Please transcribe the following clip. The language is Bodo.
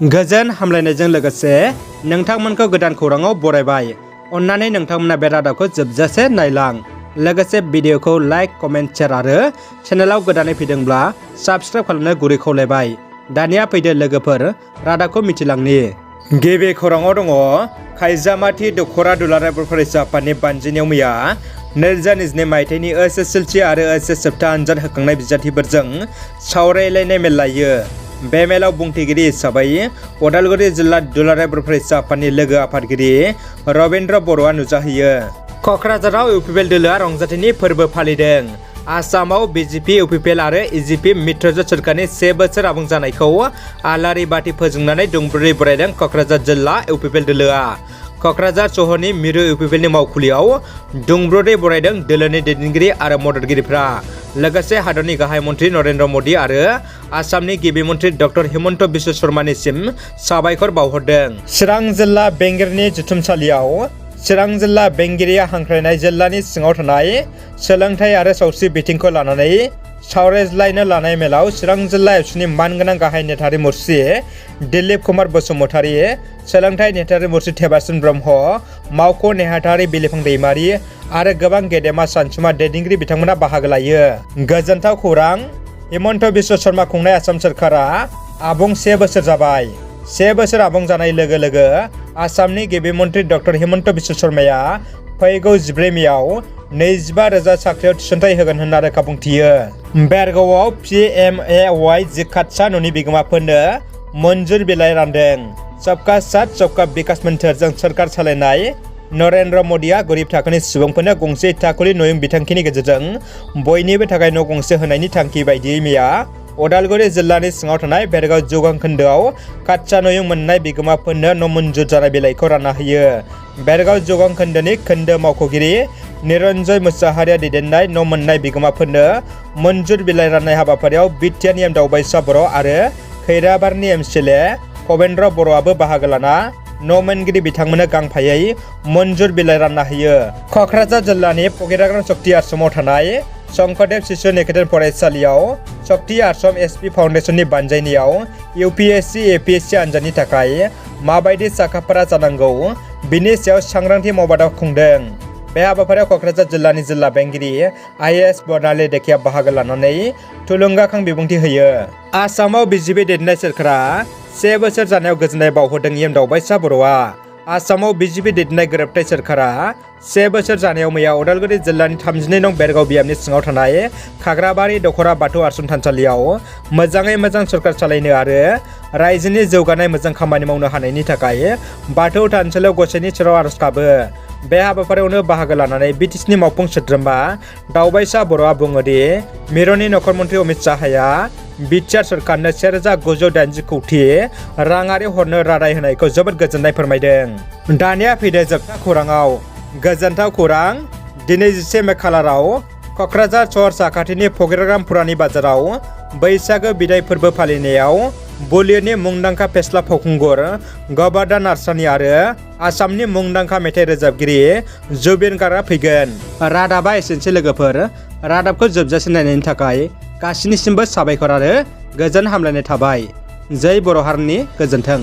गोजोन हामलायनायजों लोगोसे नोंथांमोनखौ गोदान खौराङाव बरायबाय। अन्नानै नोंथांमोना बे रादाबखौ जोबजासे नायलां। लोगोसे भिडिअखौ लाइक, कमेन्ट, शेयार आरो चेनेलाव गोदानै फैदोंब्ला साबस्क्राइब खालामनो गुरै खावलायबाय। दानिया फैदो लोगोफोर रादाबखौ मिथिलांनि। गिबि खौराङाव दङ खायजामाथि दखरा दुलाराय बर' फरायसा आफादनि बानजायनायाव मैया 2022 मायथाइनि एसएसएलसि आरो एचएस जोबथा आनजाद होखांनाय बिजाथिफोरजों सावरायलायनाय मेल लायो। बे मेलाव बुंथिगिरि हिसाबै उदालगुरि जिल्ला दुलाराय बर' फरायसा आफादनि लोगो आफादगिरि रबीन्द्र बर'आ नुजाहैयो। क'क्राझाराव इउपिपिएल दोलोआ रंजाथाइनि फोरबो फालिदों। आसामाव बिजेपि, इउपिपिएल आरो इजिपि मित्रजों सोरखारनि 1 बोसोर आबुं जानायखौ आलारि बाथि फोजोंनानै दुंब्रुदै बरायदों क'क्राझार जिल्ला इउपिपिएल दोलोआ। क'क्राझार सहरनि मिरु इउपिपिएलनि मावखुलियाव दुंब्रुदै बरायदों दोलोनि दैदेनगिरि आरो मददगिरिफ्रा। लोगोसे हादरनि गाहाय मन्त्रि नरेन्द्र मदि आरो आसामनि गिबि मन्त्रि डक्टर हिमन्त बिश्व शर्मानिसिम साबायखर बावहरदों। चिरां जिल्ला बेंगिरिनि जुथुमसालियाव चिरां जिल्ला बेंगिरिया हांख्रायनाय जिल्लानि सिङाव थानाय सोलोंथाइ आरो सावस्रि बिथिंखौ लानानै सावरायज्लायनो लानाय मेलाव चिरां जिल्ला एबसुनि मानगोनां गाहाय नेथारि मुरसि दिलीप कुमार बसुमतारी, सोलोंथाइ नेथारि मुरसि थेबासिन ब्रह्म, मावख' नेहाथारि बिलिफां दैमारि आरो गोबां गेदेमा सानसुमा दैदेनगिरि बिथांमोना बाहागो लायो। गोजोनथाव खौरां, हिमन्त बिश्व शर्मा खुंनाय आसाम सोरखारा आबुं 1 बोसोर जाबाय। 1 बोसोर आबुं जानाय लोगो लोगो आसामनि गिबि मन्त्रि डक्टर हिमन्त बिश्व शर्माया फैगौ 14 मेआव 25,000 साख्रियाव थिसनथाइ होगोन होनना रोखा बुंथियो। बेरगावआव PMAY जिखातसा न'नि बिगोमाफोरनो मन्जुर बिलाइ रानदों। सबका साथ सबका बिकास मोन्थोरजों सोरखार सालायनाय नरेन्द्र मदिआ गोरिब थाखोनि सुबुंफोरनो गंसे थाखुलि न'युं बिथांखिनि गेजेरजों बयनिबो थाखाय न' गंसे होनायनि थांखि बायदियै मैया उदालगुरि जिल्लानि सिङाव थानाय बेरगाव जौगां खोन्दोआव कातसा न'युं मोननाय बिगोमाफोरनो न' मन्जुर जानाय बिलाइखौ रानना होयो। बेरगाव जौगां खोन्दोनि खोन्दो मावख'गिरि निरन्जय मुसाहारिया दैदेननाय न' मोननाय बिगोमाफोरनो मन्जुर बिलाइ राननाय हाबाफारियाव बिटिआरनि एम दावबायसा बर' आरो खैराबारनि एमसिएलए कबेन्द्र बर'आबो बाहागो लाना न' मोनगिरि बिथांमोननो गांफायै मन्जुर बिलाइ रानना होयो। क'क्राझार जिल्लानि फकिराग्राम शक्ति आश्रमाव थानाय शंकरदेव शिशु निकेतन फरायसालियाव शक्ति आश्रम एसपि फाउन्डेसननि बानजायनायाव UPSC APSC आनजादनि थाखाय माबायदि साखाफारा जानांगौ बिनि सायाव सांग्रांथि मावबादा खुंदों। बे हाबाफारियाव क'क्राझार जिल्लानि जिल्ला बेंगिरि IAS बर्नाली डेकिया बाहागो लानानै थुलुंगाखां बिबुंथि होयो। आसामाव बिजेपि दैदेननाय सोरखारा 1 बोसोर जानायाव गोजोननाय बावहरदों एम दावबायसा बर'आ। आसामाव बिजेपि दैदेननाय गोरोबथाय सोरखारा 1 बोसोर जानायाव मैया उदालगुरि जिल्लानि 32 नं बेरगाव बियामनि सिङाव थानाय खाग्राबारि दखरा बाथौ आश्रम थानसालियाव मोजाङै मोजां सरकार सालायनो आरो रायजोनि जौगानाय मोजां खामानि मावनो हानायनि थाखाय बाथौ थानसालियाव गसाइनि सेराव आरज गाबो। बे हाबाफारियावनो बाहागो लानानै बिटिसिनि मावफुं सोद्रोमा दावबायसा बर'आ बुङोदि मिरुनि नखर मन्त्रि अमित शाहया बिटिआर सरकारनो 1,980 कौटि राङारि हरनो रादाय होनायखौ जोबोद गोजोननाय फोरमायदों। दानिया फैदो जोबथा खौराङाव। गोजोनथाव खौरां, दिनै 11 मे खालाराव क'क्राझार सहर साखाथिनि फकिराग्राम पुरानि बाजाराव बैसागो बिदाय फोरबो फालिनायाव बलिउडनि मुंदांखा फेस्ला फावखुंगुर गबर्धन नार्जारी आरो आसामनि मुंदांखा मेथाइ रोजाबगिरि जुबिन गार्गआ फैगोन। रादाबा एसेनोसै लोगोफोर। रादाबखौ जोबजासे नायनायनि थाखाय गासिनिसिमबो साबायखर आरो गोजोन हामलायनाय थाबाय। जै बर' हारिनि गोजोन्थों।